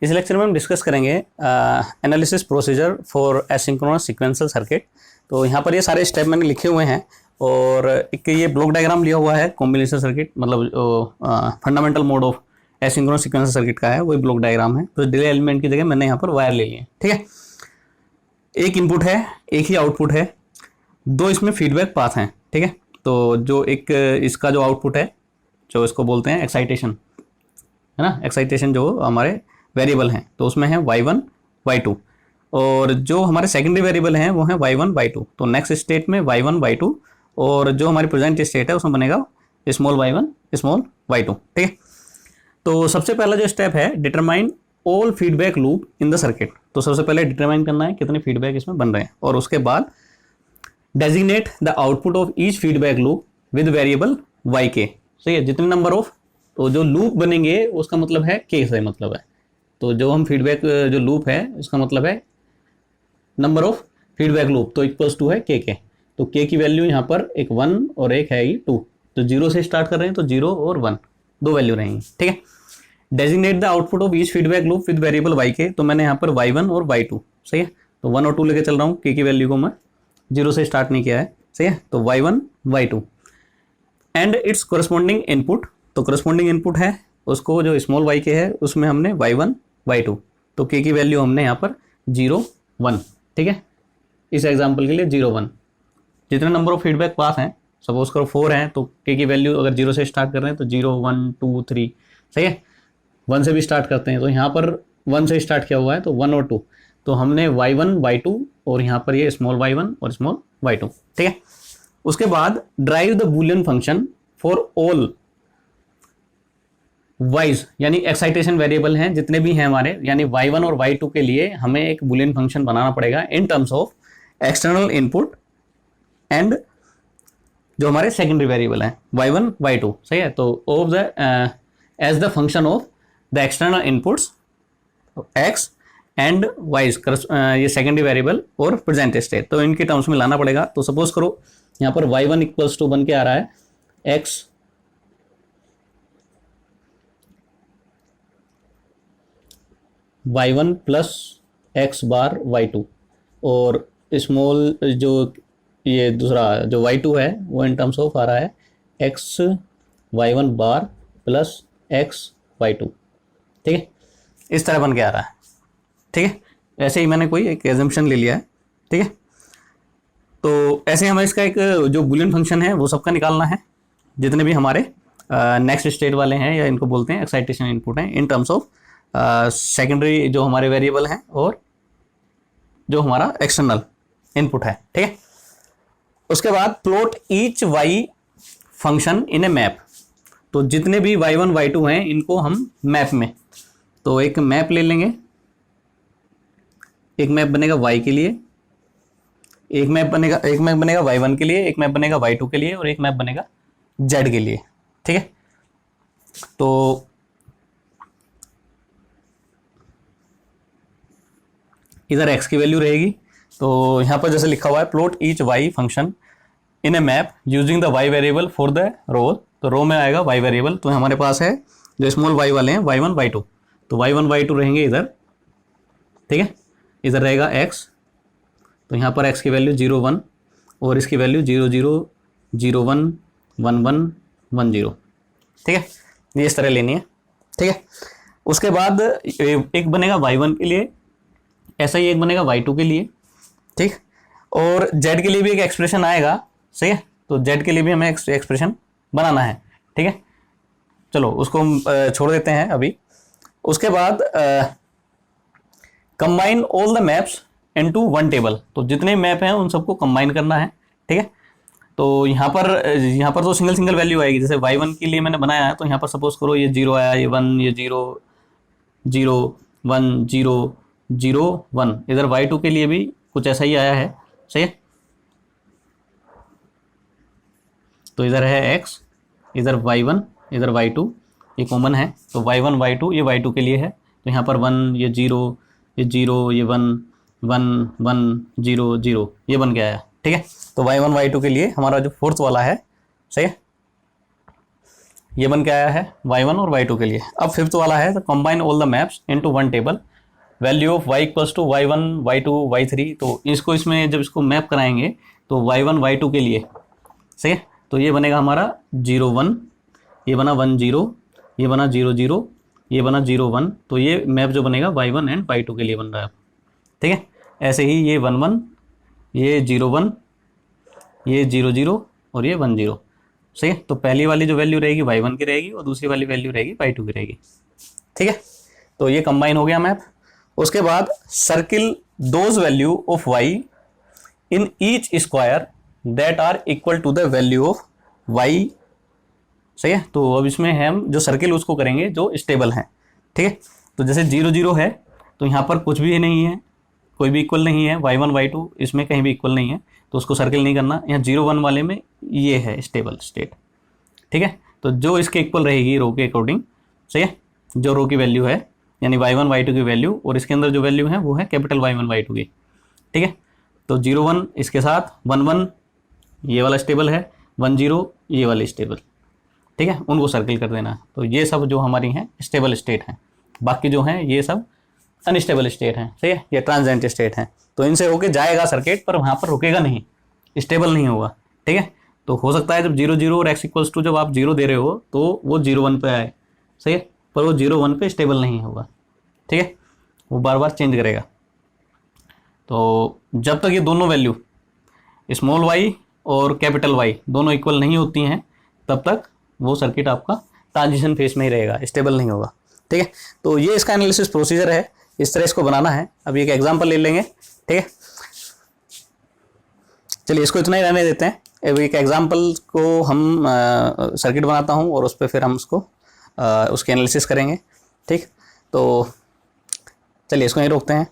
इस लेक्चर में हम डिस्कस करेंगे analysis procedure for asynchronous sequential circuit. तो यहाँ पर ये सारे स्टेप मैंने लिखे हुए हैं और एक ये ब्लॉक डायग्राम लिया हुआ है कॉम्बिनेशन सर्किट, मतलब जो fundamental mode of asynchronous sequential circuit का है वही ब्लॉक डायग्राम है। तो डिले एलिमेंट की जगह मैंने यहाँ पर वायर ले लिए, ठीक है। एक इनपुट है, एक ही आउटपुट है, दो इसमें फीडबैक पाथ हैं, ठीक है। तो जो एक इसका जो आउटपुट है, जो इसको बोलते हैं एक्साइटेशन, है ना, एक्साइटेशन जो हमारे वेरिएबल हैं, तो उसमें है y1 y2, और जो हमारे सेकेंडरी वेरिएबल हैं वो है y1 y2। तो नेक्स्ट स्टेट में y1 y2, और जो हमारी प्रेजेंट स्टेट है उसमें बनेगा स्मॉल y1 स्मॉल y2, ठीक है। तो सबसे पहला जो स्टेप है, determine all feedback loop in the circuit. तो सबसे पहले डिटरमाइन करना है कितने फीडबैक इसमें बन रहे हैं, और उसके बाद designate the output of each feedback loop with variable yk। सही है, जितने नंबर ऑफ, तो जो लूप बनेंगे उसका मतलब है k से मतलब है। तो जो हम फीडबैक जो लूप है उसका मतलब है नंबर ऑफ फीडबैक लूप, तो इक्वल्स टू है k। तो k की वैल्यू यहाँ पर एक 1 और एक है 2। तो 0 से स्टार्ट कर रहे हैं तो 0 और 1 दो वैल्यू रहेंगी, ठीक है। Designate the output of each feedback loop with variable yk। तो मैंने यहाँ पर y1 और y2, सही है। तो 1 और 2 लेके चल रहा हूँ, k की वैल्यू को मैं 0 से स्टार्ट नहीं किया है, सही है। तो y1 y2 and it's corresponding input. तो कोरस्पॉन्डिंग इनपुट है उसको जो स्मॉल yk है उसमें हमने y1 y2, तो k की वैल्यू हमने यहाँ पर 0 1, ठीक है। इस एग्जांपल के लिए 0 1। जितने नंबर ऑफ फीडबैक पास हैं, सपोज करो 4 हैं, तो k की वैल्यू अगर 0 से स्टार्ट कर रहे हैं तो 0 1 2 3, सही है। 1 से भी स्टार्ट करते हैं, तो यहाँ पर 1 से स्टार्ट किया हुआ है तो 1 और 2, तो हमने y1 y2 और यहाँ पर ये स्मॉल y1 और स्मॉल y2, ठीक है। उसके बाद drive the Boolean function for all wise, यानी एक्साइटेशन वेरिएबल हैं जितने भी हैं हमारे, यानी y1 और y2 के लिए हमें एक बूलियन फंक्शन बनाना पड़ेगा in terms of external input and जो हमारे सेकेंडरी वेरिएबल हैं y1 y2, सही है। तो of the as the function of the external inputs x and y's, ये सेकेंडरी वेरिएबल और प्रेजेंट स्टेट, तो इनके टर्म्स में लाना पड़ेगा। तो सपोज करो यहाँ पर y1 इक्वल्स टू बन के आ रहा है x y1 प्लस x बार y2, और स्मॉल जो ये दूसरा जो y2 है वो इन टर्म्स ऑफ आ रहा है x y1 बार प्लस x y2, ठीक है। इस तरह बन के आ रहा है, ठीक है। ऐसे ही मैंने कोई एक एजम्पशन ले लिया है, ठीक है। तो ऐसे हमें इसका एक जो बूलियन फंक्शन है वो सबका निकालना है, जितने भी हमारे नेक्स्ट स्टेट वाले हैं, या इनको बोलते हैं एक्साइटेशन इनपुट हैं, इन टर्म्स ऑफ सेकेंडरी जो हमारे वेरिएबल हैं और जो हमारा एक्सटर्नल इनपुट है, ठीक है। उसके बाद plot each y function in a map. तो जितने भी y1 y2 हैं इनको हम मैप में, तो एक मैप ले लेंगे, एक मैप बनेगा y के लिए, एक मैप बनेगा y1 के लिए, एक मैप बनेगा y2 के लिए, और एक मैप बनेगा z के लिए, ठीक है। तो इधर x की वैल्यू रहेगी, तो यहाँ पर जैसे लिखा हुआ है plot each y function in a map using the y variable for the row. तो रो में आएगा y वेरिएबल, तो हमारे पास है जो स्मॉल y वाले हैं y1 y2, तो y1 y2 रहेंगे इधर, ठीक है। इधर रहेगा x, तो यहाँ पर x की वैल्यू 0 1 और इसकी वैल्यू 0 0 0 1 1 1 1 0, ठीक है। ये इस तरह लेनी है, ठीक है। उसके बाद एक बनेगा y1 के लिए, ऐसा ही एक बनेगा y2 के लिए, ठीक। और z के लिए भी एक एक्सप्रेशन आएगा, सही है। तो z के लिए भी हमें एक्सप्रेशन बनाना है, ठीक है। चलो उसको हम छोड़ देते हैं अभी। उसके बाद combine all the maps into one table. तो जितने मैप हैं उन सबको कंबाइन करना है, ठीक है। तो यहाँ पर तो सिंगल वैल्यू आएगी, जैसे y1 के लिए मैंने बनाया है, तो यहाँ पर सपोज करो ये 0 आया, ये 1, ये 0 0 1 0 0 1। इधर y2 के लिए भी कुछ ऐसा ही आया है, सही है। तो इधर है x, इधर y1, इधर y2, ये कॉमन है, तो y1 y2 ये y2 के लिए है। तो यहाँ पर 1, ये 0, ये 0, ये 1 1 1 0 0, ये बन के आया, ठीक है। तो y1 y2 के लिए हमारा जो फोर्थ वाला है, सही है। ये बन के आया है y1 और y2 के लिए। अब फिफ्थ वाला है, combine all the maps into one table, value of y equals to y1 y2 y3। तो इसको इसमें जब इसको मैप कराएंगे तो y1 y2 के लिए, सही है, तो ये बनेगा हमारा 0 1, ये बना 1 0, ये बना 0 0, ये बना 0 1। तो ये मैप जो बनेगा y1 एंड y2 के लिए बन रहा है, ठीक है। ऐसे ही ये 1 1, ये 0 1, ये 0 0 और ये 1 0, सही है। तो पहली वाली जो वैल्यू रहेगी y1 की रहेगी और दूसरी वाली वैल्यू रहेगी y2 की रहेगी, ठीक है। तो ये कंबाइन हो गया मैप। उसके बाद circle those value of y in each square that are equal to the value of y, सही है। तो अब इसमें हम जो सर्किल उसको करेंगे जो स्टेबल हैं, ठीक है। तो जैसे 0 0 है तो यहाँ पर कुछ भी नहीं है, कोई भी इक्वल नहीं है, y1 y2 इसमें कहीं भी इक्वल नहीं है, तो उसको सर्किल नहीं करना। यहाँ 0 1 वाले में ये है स्टेबल स्टेट, ठीक है। तो जो इसके इक्वल रहेगी रो के अकॉर्डिंग, सही है, जो रो की वैल्यू है यानी y1 y2 की वैल्यू और इसके अंदर जो वैल्यू है वो है कैपिटल y1 y2 की, ठीक है। तो 0 1 इसके साथ 1 1 ये वाला स्टेबल है, 1 0 ये वाली स्टेबल, ठीक है, उनको सर्किल कर देना। तो ये सब जो हमारी हैं स्टेबल स्टेट हैं, बाकी जो हैं ये सब अनस्टेबल स्टेट हैं, सही है, ये ट्रांजिएंट स्टेट हैं। तो इनसे होके जाएगा सर्किट पर वहाँ पर रुकेगा नहीं, स्टेबल नहीं होगा, ठीक है। तो हो सकता है जब 0 0 और x इक्वल्स टू जब आप 0 दे रहे हो तो वो 0 1 पे आए, सही है, पर वो 0 1 पे स्टेबल नहीं होगा, ठीक है, वो बार बार चेंज करेगा। तो जब तक ये दोनों वैल्यू स्मॉल y और कैपिटल Y दोनों इक्वल नहीं होती हैं तब तक वो सर्किट आपका ट्रांजिशन फेज में ही रहेगा, स्टेबल नहीं होगा, ठीक है। तो ये इसका एनालिसिस प्रोसीजर है, इस तरह इसको बनाना है। अब एक एग्जांपल ले लेंगे, ठीक है। चलिए इसको इतना ही रहने देते हैं। अब एक एग्जांपल को हम सर्किट बनाता हूँ और उस पर फिर हम उसको उसके एनालिसिस करेंगे, ठीक। तो चलिए इसको यहीं रोकते हैं।